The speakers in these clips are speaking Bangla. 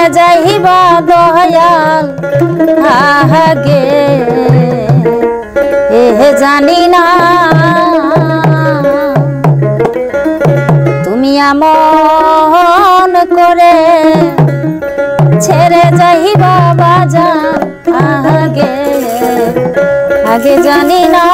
যাইবা দয়াল আগে জানি না তুমি আমন করে ছেড়ে যাইবা বাজান আগে আগে জানি না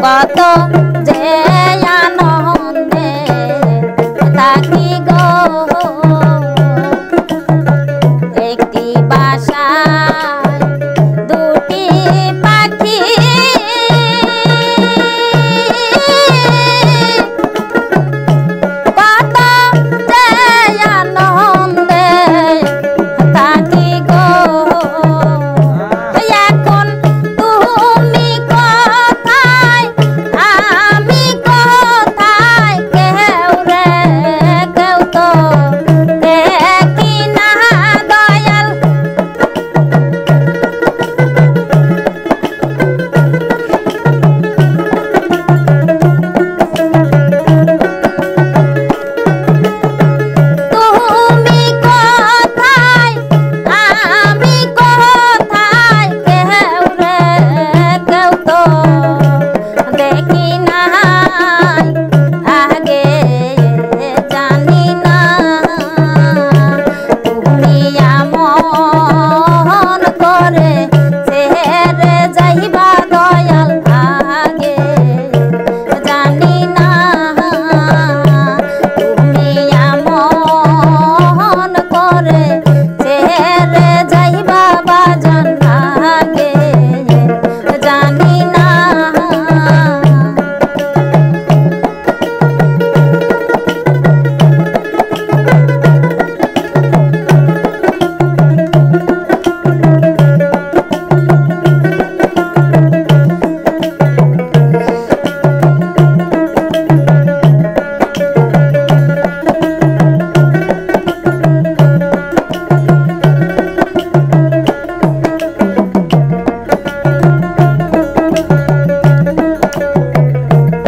কত যে আনন্দে থাকি গো একটি বাসায় দুটি পাখি কত যে আনন্দে থাকি গো এখন তুমি কোথায় আমি কোথায় কেউ রে কেউ তো দেখি না দয়াল তুমি কোথায় আমি কোথায় কেউ রে কেউ তো দেখি নাই আগে জানি না তুমি আমন করে ছেড়ে যাইবা দয়াল আগে জানি না তুমি আমন করে ছেড়ে যাইবা বাজান আগে জানি না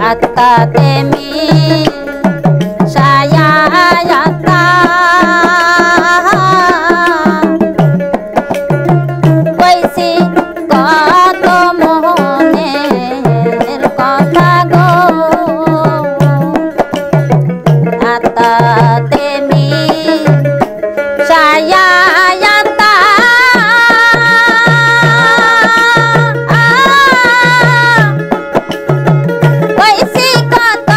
আত্মা তেমি সায়া আত্মা কইছি কত মনের কথা গো আত্মা তেমি সায়া আত্মা কইছি কত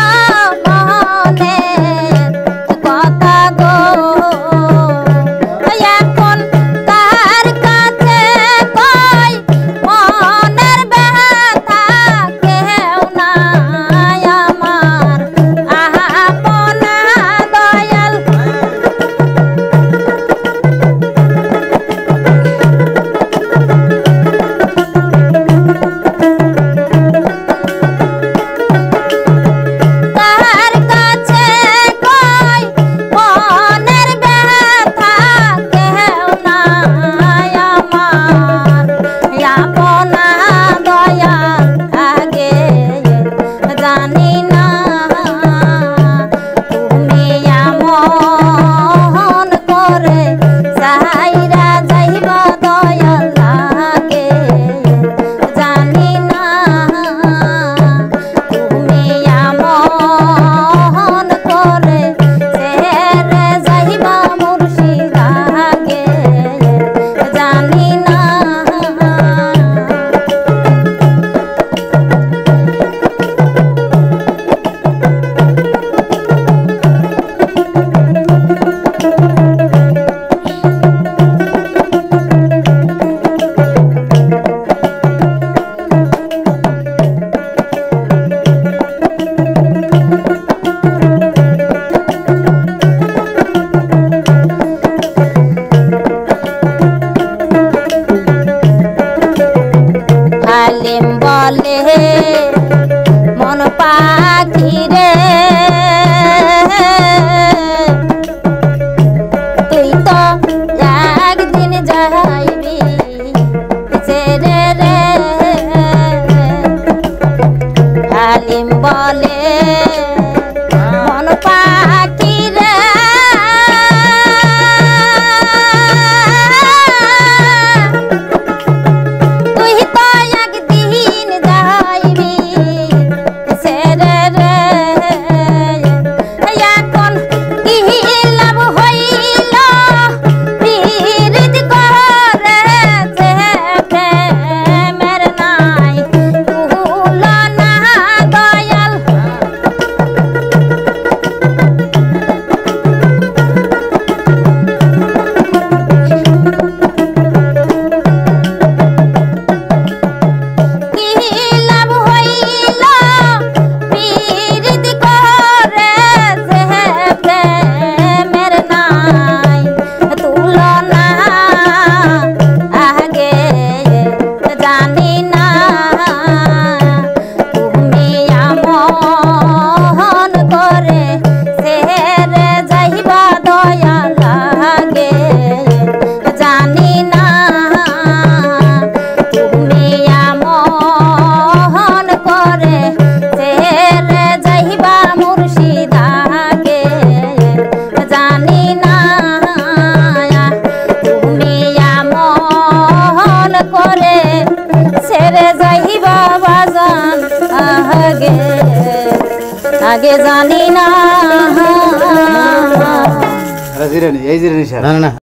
পরে ছেড়ে যাইবা বাজান আগে আগে জানি না জিরানি এই জিরানি না না না